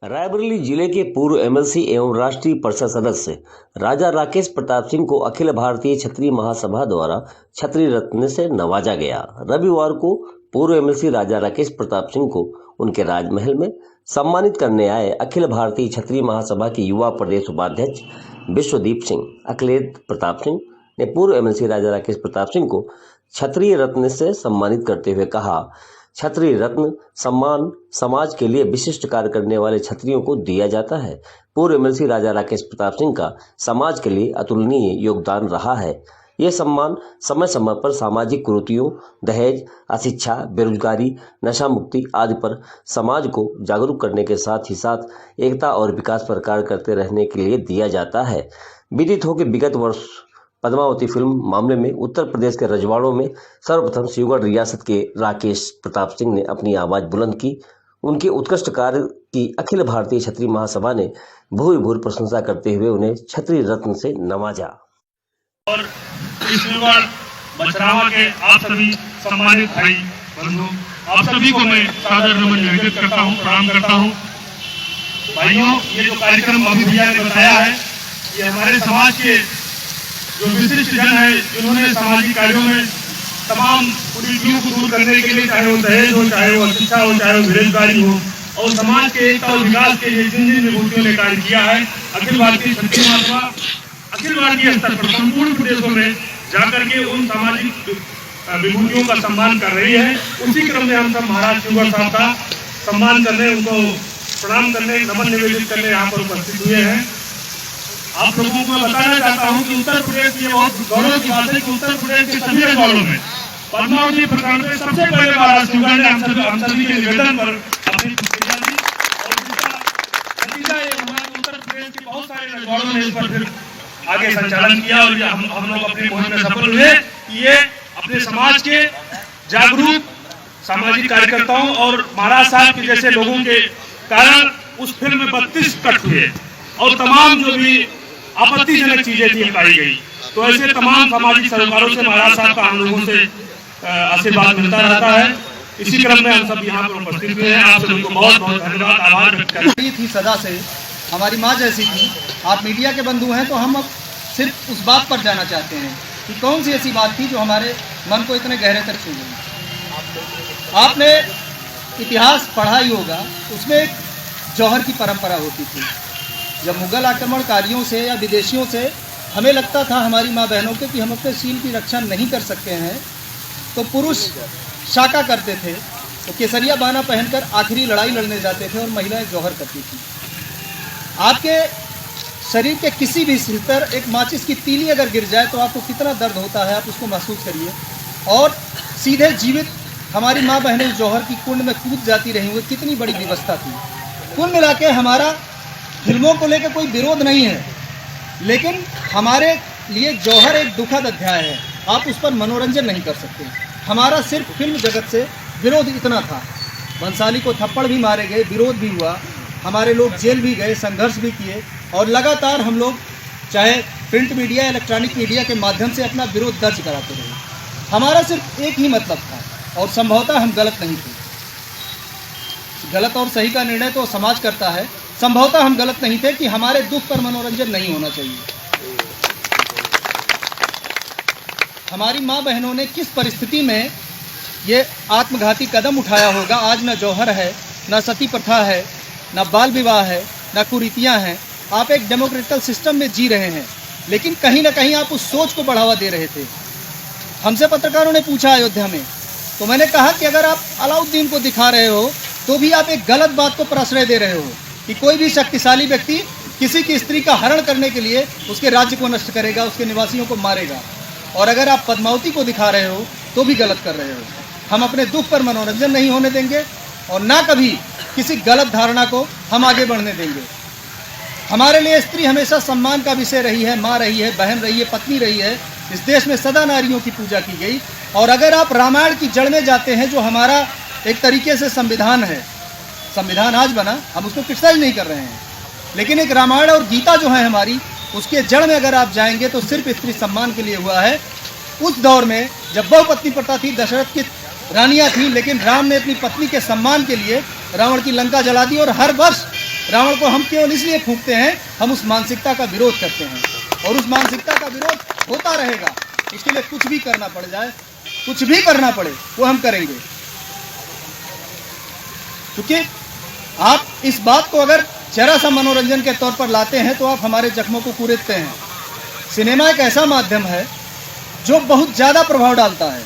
रायबरेली जिले के पूर्व एमएलसी एवं राष्ट्रीय परिषद सदस्य राजा राकेश प्रताप सिंह को अखिल भारतीय क्षत्रिय महासभा द्वारा क्षत्रिय रत्न से नवाजा गया। रविवार को पूर्व एमएलसी राजा राकेश प्रताप सिंह को उनके राजमहल में सम्मानित करने आए अखिल भारतीय क्षत्रिय महासभा के युवा प्रदेश उपाध्यक्ष विश्वदीप सिंह अखिलेश प्रताप सिंह ने पूर्व एमएलसी राजा राकेश प्रताप सिंह को क्षत्रिय रत्न से सम्मानित करते हुए कहा, क्षत्रिय रत्न सम्मान समाज के लिए विशिष्ट कार्य करने वाले क्षत्रियों को दिया जाता है। पूर्व एमएलसी राजा राकेश प्रताप सिंह का समाज के लिए अतुलनीय योगदान रहा है। यह सम्मान समय समय पर सामाजिक कुरीतियों, दहेज, अशिक्षा, बेरोजगारी, नशा मुक्ति आदि पर समाज को जागरूक करने के साथ ही साथ एकता और विकास पर कार्य करते रहने के लिए दिया जाता है। विदित हो कि विगत वर्ष पद्मावती फिल्म मामले में उत्तर प्रदेश के रजवाड़ों में सर्वप्रथम शिवगढ़ रियासत के राकेश प्रताप सिंह ने अपनी आवाज बुलंद की। उनके उत्कृष्ट कार्य की अखिल भारतीय क्षत्रिय महासभा ने भूरि भूरि प्रशंसा करते हुए उन्हें क्षत्रिय रत्न से नवाजा। और शिवगढ़ बछरावा के आप सभी सम्मानित भाई बंधु, आप सभी को मैं सादर नमन निवेदित करता हूँ, प्रणाम करता हूँ। भाइयों, ये जो कार्यक्रम अभी भैया ने बताया है, ये हमारे समाज के जो विशिष्ट जन है, जिन्होंने सामाजिक कार्यों में तमाम कुरीतियों को दूर करने के लिए, चाहे वो दहेज हो, चाहे वो शिक्षा हो, चाहे वो बेरोजगारी हो, और समाज के एकता और विकास के लिए जिन जिन विभूतियों ने कार्य किया है, अखिल भारतीय क्षत्रिय महासभा अखिल भारतीय स्तर पर संपूर्ण प्रदेशों में जाकर के उन सामाजिक विभूतियों का सम्मान कर रही है। उसी क्रम में हम सब महाराज शिवगढ़ साहब का सम्मान करने, उनको प्रणाम करने, नमन निवेदित करने यहाँ पर उपस्थित हुए हैं। आप लोगों को बताना चाहता हूं कि उत्तर प्रदेश की बहुत गौरव की बात है कि उत्तर प्रदेश के सभी रजवाड़ों में पद्मावती प्रकरण में सबसे पहले महाराज शिवगढ़ ने हम सभी के निवेदन पर अपनी भूमिका दी और इसका नतीजा ये हुआ कि उत्तर प्रदेश के बहुत सारे रजवाड़ों ने इस पर फिर आगे संचालन किया और हम लोग अपनी मुहिम में सफल हुए कि ये अपने समाज के जागरूक सामाजिक कार्यकर्ताओं और महाराज साहब के जैसे लोगों के कारण उस फिल्म में 32 कट हुए और तमाम जो भी आपत्तिजनक चीजें थी पाई गई। तो ऐसे तमाम सामाजिक सरोकारों से महाराज साहब का हम लोगों से आशीर्वाद मिलता रहता है। इसी क्रम में हम सब यहाँ पर उपस्थित हुए हैं। आप सबको बहुत बहुत धन्यवाद, आभार व्यक्त करते थी सदा से हमारी माँ जैसी थी। आप मीडिया के बंधु हैं तो हम अब सिर्फ उस बात पर जाना चाहते हैं कि कौन सी ऐसी बात थी जो हमारे मन को इतने गहरे तक छू गई। आपने इतिहास पढ़ा ही होगा, उसमें एक जौहर की परंपरा होती थी। जब मुगल आक्रमणकारियों से या विदेशियों से हमें लगता था हमारी माँ बहनों के कि हम अपने सील की रक्षा नहीं कर सकते हैं, तो पुरुष शाका करते थे, तो केसरिया बाना पहनकर आखिरी लड़ाई लड़ने जाते थे और महिलाएं जौहर करती थी। आपके शरीर के किसी भी हिस्से पर एक माचिस की तीली अगर गिर जाए तो आपको कितना दर्द होता है, आप उसको महसूस करिए। और सीधे जीवित हमारी माँ बहनें जौहर की कुंड में कूद जाती रही, वो कितनी बड़ी व्यवस्था थी। कुल मिला के हमारा फिल्मों को लेकर कोई विरोध नहीं है, लेकिन हमारे लिए जौहर एक दुखद अध्याय है। आप उस पर मनोरंजन नहीं कर सकते। हमारा सिर्फ फिल्म जगत से विरोध इतना था। बंसाली को थप्पड़ भी मारे गए, विरोध भी हुआ, हमारे लोग जेल भी गए, संघर्ष भी किए, और लगातार हम लोग चाहे प्रिंट मीडिया, इलेक्ट्रॉनिक मीडिया के माध्यम से अपना विरोध दर्ज कराते रहे। हमारा सिर्फ एक ही मतलब था और संभवतः हम गलत नहीं थे। गलत और सही का निर्णय तो समाज करता है। संभवतः हम गलत नहीं थे कि हमारे दुख पर मनोरंजन नहीं होना चाहिए। हमारी माँ बहनों ने किस परिस्थिति में ये आत्मघाती कदम उठाया होगा। आज न जौहर है, न सती प्रथा है, न बाल विवाह है, न कुरीतियाँ हैं। आप एक डेमोक्रेटिकल सिस्टम में जी रहे हैं, लेकिन कहीं ना कहीं आप उस सोच को बढ़ावा दे रहे थे। हमसे पत्रकारों ने पूछा अयोध्या में, तो मैंने कहा कि अगर आप अलाउद्दीन को दिखा रहे हो तो भी आप एक गलत बात को प्रश्रय दे रहे हो कि कोई भी शक्तिशाली व्यक्ति किसी की स्त्री का हरण करने के लिए उसके राज्य को नष्ट करेगा, उसके निवासियों को मारेगा। और अगर आप पद्मावती को दिखा रहे हो तो भी गलत कर रहे हो। हम अपने दुख पर मनोरंजन नहीं होने देंगे और ना कभी किसी गलत धारणा को हम आगे बढ़ने देंगे। हमारे लिए स्त्री हमेशा सम्मान का विषय रही है, माँ रही है, बहन रही है, पत्नी रही है। इस देश में सदा नारियों की पूजा की गई। और अगर आप रामायण की जड़ में जाते हैं, जो हमारा एक तरीके से संविधान है, संविधान आज बना, हम उसको क्रिटिसाइज नहीं कर रहे हैं, लेकिन एक रामायण और गीता जो है हमारी, उसके जड़ में अगर आप जाएंगे तो सिर्फ स्त्री सम्मान के लिए हुआ है। उस दौर में जब बहुपत्नी प्रथा थी, दशरथ की रानियां थी, लेकिन राम ने अपनी पत्नी के सम्मान के लिए रावण की लंका जला दी और हर वर्ष रावण को हम केवल इसलिए फूंकते हैं, हम उस मानसिकता का विरोध करते हैं और उस मानसिकता का विरोध होता रहेगा। उसके लिए कुछ भी करना पड़ जाए, कुछ भी करना पड़े, वो हम करेंगे। क्योंकि आप इस बात को अगर जरा सा मनोरंजन के तौर पर लाते हैं तो आप हमारे जख्मों को कुरेदते हैं। सिनेमा एक ऐसा माध्यम है जो बहुत ज़्यादा प्रभाव डालता है।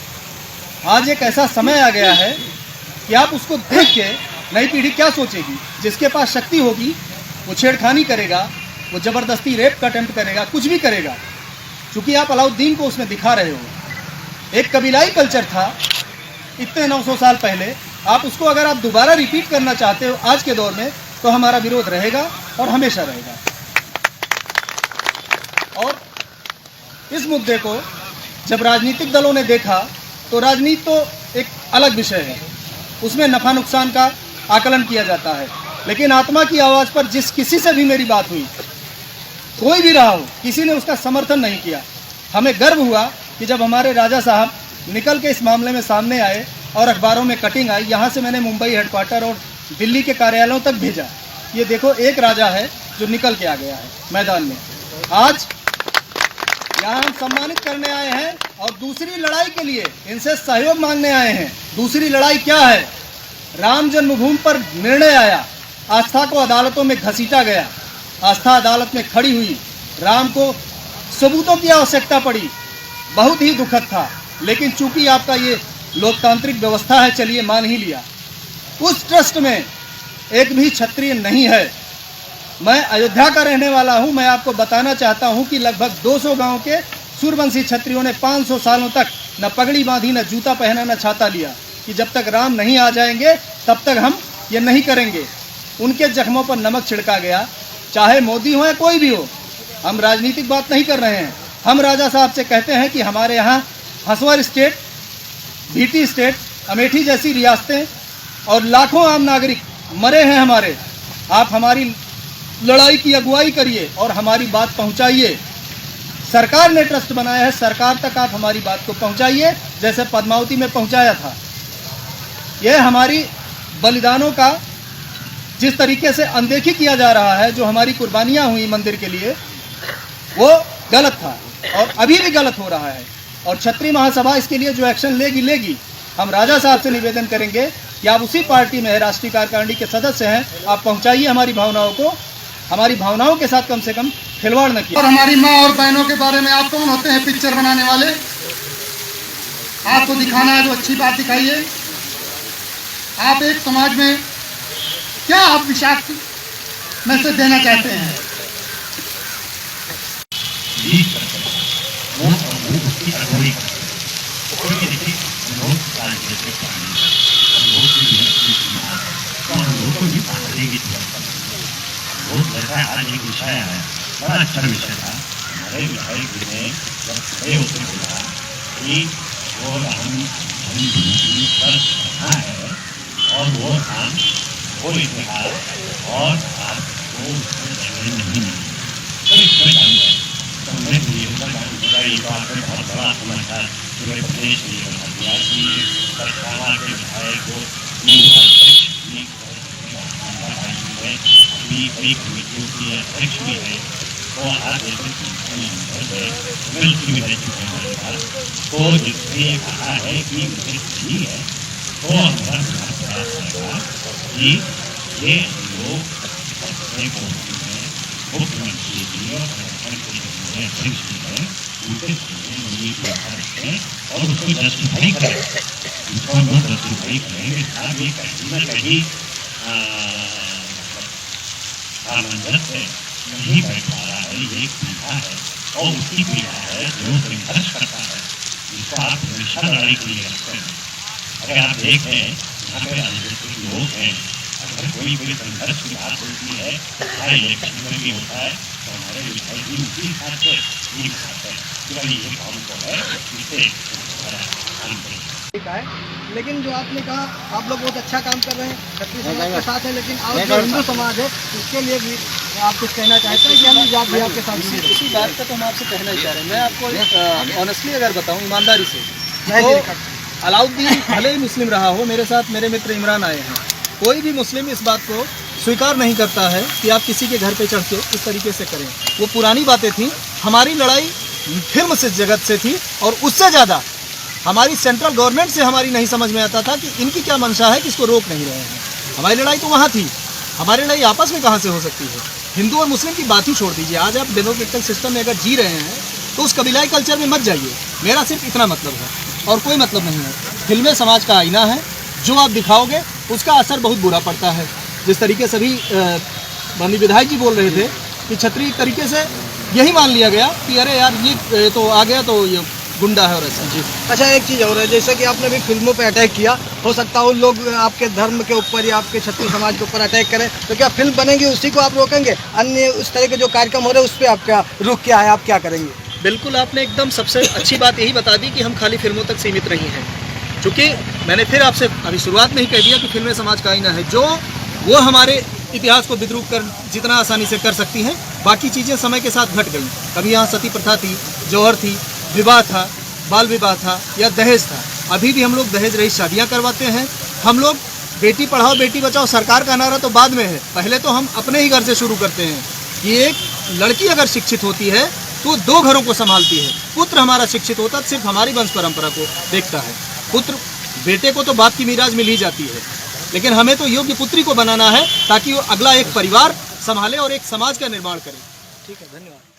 आज एक ऐसा समय आ गया है कि आप उसको देख के नई पीढ़ी क्या सोचेगी। जिसके पास शक्ति होगी वो छेड़खानी करेगा, वो ज़बरदस्ती रेप का अटेम्प्ट करेगा, कुछ भी करेगा, क्योंकि आप अलाउद्दीन को उसमें दिखा रहे हो। एक कबीलाई कल्चर था इतने 900 साल पहले, आप उसको अगर आप दोबारा रिपीट करना चाहते हो आज के दौर में, तो हमारा विरोध रहेगा और हमेशा रहेगा। और इस मुद्दे को जब राजनीतिक दलों ने देखा तो राजनीति तो एक अलग विषय है, उसमें नफ़ा नुकसान का आकलन किया जाता है। लेकिन आत्मा की आवाज़ पर जिस किसी से भी मेरी बात हुई, कोई भी रहा हो, किसी ने उसका समर्थन नहीं किया। हमें गर्व हुआ कि जब हमारे राजा साहब निकल के इस मामले में सामने आए और अखबारों में कटिंग आई, यहाँ से मैंने मुंबई हेडक्वार्टर और दिल्ली के कार्यालयों तक भेजा। ये देखो, एक राजा है जो निकल के आ गया है मैदान में। आज यहाँ हम सम्मानित करने आए हैं और दूसरी लड़ाई के लिए इनसे सहयोग मांगने आए हैं। दूसरी लड़ाई क्या है? राम जन्मभूमि पर निर्णय आया, आस्था को अदालतों में घसीटा गया, आस्था अदालत में खड़ी हुई, राम को सबूतों की आवश्यकता पड़ी, बहुत ही दुखद था। लेकिन चूंकि आपका ये लोकतांत्रिक व्यवस्था है, चलिए मान ही लिया। उस ट्रस्ट में एक भी क्षत्रिय नहीं है। मैं अयोध्या का रहने वाला हूं। मैं आपको बताना चाहता हूं कि लगभग 200 गांव के सूर्यवंशी क्षत्रियों ने 500 सालों तक न पगड़ी बांधी, न जूता पहना, न छाता लिया कि जब तक राम नहीं आ जाएंगे तब तक हम ये नहीं करेंगे। उनके जख्मों पर नमक छिड़का गया, चाहे मोदी हो या कोई भी हो। हम राजनीतिक बात नहीं कर रहे हैं। हम राजा साहब से कहते हैं कि हमारे यहाँ हसवर स्टेट, भीटी स्टेट, अमेठी जैसी रियासतें और लाखों आम नागरिक मरे हैं हमारे। आप हमारी लड़ाई की अगुवाई करिए और हमारी बात पहुंचाइए। सरकार ने ट्रस्ट बनाया है, सरकार तक आप हमारी बात को पहुंचाइए, जैसे पद्मावती में पहुंचाया था। यह हमारी बलिदानों का जिस तरीके से अनदेखी किया जा रहा है, जो हमारी कुर्बानियां हुई मंदिर के लिए, वो गलत था और अभी भी गलत हो रहा है। और क्षत्रिय महासभा इसके लिए जो एक्शन लेगी। हम राजा साहब से निवेदन करेंगे कि आप उसी पार्टी में है, राष्ट्रीय कार्यकारिणी के सदस्य हैं, आप पहुंचाइए हमारी भावनाओं को। हमारी भावनाओं के साथ कम से कम खिलवाड़ न किया। और हमारी माँ और बहनों के बारे में आप कौन होते हैं पिक्चर बनाने वाले? आपको दिखाना है तो अच्छी बात दिखाइए। आप एक समाज में क्या आप विषाक्त मैसेज देना चाहते हैं? बहुत ऐसा आज एक विषय है, बड़ा अच्छा विषय था। हमारे विधायक जी ने जब खड़े होकर बोला कि वो राम जन्मभूमि पर कहा है और वो राम वो इतिहास और आपको उसमें जगह नहीं मिली, तो इसमें जान गए। तो हमने ये तो आपने बहुत बड़ा समाचार पूरे प्रदेश में बता दिया कि सरकार के विधायक को कई कमेटियों की अध्यक्ष भी है, तो आज मिलती भी रह चुके हैं हमारे पास। तो जिसने ये कहा है कि मुझे सही है, तो हमारा प्रयास रहेगा कि ये लोग अपने को मुख्यमंत्री जी और अध्यक्ष जी हैं, उनके सामने और उसको जस्टिफाई करें। उसको हम लोग जस्टिफाई करेंगे, साहब ये कहीं ना कहीं सामंजस्य से नहीं बैठ पा रहा है। ये एक पीढ़ा है और उसकी पीढ़ा है जो संघर्ष करता है, जिसको आप हमेशा लड़ाई के लिए रखते हैं। अगर आप देखें यहाँ पे राजनीतिक लोग हैं, अगर कोई संघर्ष की बात होती है, हर इलेक्शन में भी होता है, तो हमारे विधायक जी उसी हिसाब से नहीं बताते हैं कि भाई ये काम को है, इससे काम करें। लेकिन जो आपने कहा, आप लोग बहुत अच्छा काम कर रहे हैं, क्षत्रिय समाज के साथ है, लेकिन और जो हिंदू समाज है उसके लिए भी आप कुछ कहना चाहते हैं कि हम जात भी आपके साथ? इसी बात का तो हम आपसे कहना ही चाह रहे हैं। मैं आपको ऑनेस्टली अगर बताऊं, ईमानदारी से, तो अलाउद्दीन भले ही मुस्लिम रहा हो, मेरे साथ मेरे मित्र इमरान आए हैं, कोई भी मुस्लिम इस बात को स्वीकार नहीं करता है कि आप किसी के घर पे चढ़ के इस तरीके से करें। वो पुरानी बातें थी। हमारी लड़ाई फिल्म से जगत से थी और उससे ज़्यादा हमारी सेंट्रल गवर्नमेंट से हमारी नहीं समझ में आता था कि इनकी क्या मंशा है कि इसको रोक नहीं रहे हैं। हमारी लड़ाई तो वहाँ थी, हमारी लड़ाई आपस में कहाँ से हो सकती है। हिंदू और मुस्लिम की बात ही छोड़ दीजिए। आज आप डेमोक्रेटिक सिस्टम में अगर जी रहे हैं तो उस कबीलाई कल्चर में मत जाइए। मेरा सिर्फ इतना मतलब है और कोई मतलब नहीं है। फिल्में समाज का आईना है, जो आप दिखाओगे उसका असर बहुत बुरा पड़ता है। जिस तरीके से अभी माननीय विधायक जी बोल रहे थे कि छतरी एक तरीके से यही मान लिया गया कि अरे यार ये तो आ गया तो ये गुंडा है और ऐसा। जी अच्छा, एक चीज़ और है, जैसे कि आपने भी फिल्मों पे अटैक किया, हो सकता है उन लोग आपके धर्म के ऊपर या आपके क्षत्रिय समाज के ऊपर अटैक करें, तो क्या फिल्म बनेगी उसी को आप रोकेंगे? अन्य उस तरह के जो कार्यक्रम हो रहे हैं उस पर आपका रुख क्या है, आप क्या करेंगे? बिल्कुल, आपने एकदम सबसे अच्छी बात यही बता दी कि हम खाली फिल्मों तक सीमित नहीं हैं। चूँकि मैंने फिर आपसे अभी शुरुआत में ही कह दिया कि फिल्में समाज का आईना है, जो वो हमारे इतिहास को विद्रूप कर जितना आसानी से कर सकती हैं, बाकी चीज़ें समय के साथ घट गई। कभी यहाँ सती प्रथा थी, जौहर थी, विवाह था, बाल विवाह था या दहेज था। अभी भी हम लोग दहेज रहित शादियाँ करवाते हैं। हम लोग बेटी पढ़ाओ बेटी बचाओ, सरकार का नारा तो बाद में है, पहले तो हम अपने ही घर से शुरू करते हैं कि एक लड़की अगर शिक्षित होती है तो 2 घरों को संभालती है। पुत्र हमारा शिक्षित होता तो सिर्फ हमारी वंश परंपरा को देखता है। पुत्र बेटे को तो बाप की मीराज मिल ही जाती है, लेकिन हमें तो योग्य पुत्री को बनाना है ताकि वो अगला एक परिवार संभाले और एक समाज का निर्माण करे। ठीक है, धन्यवाद।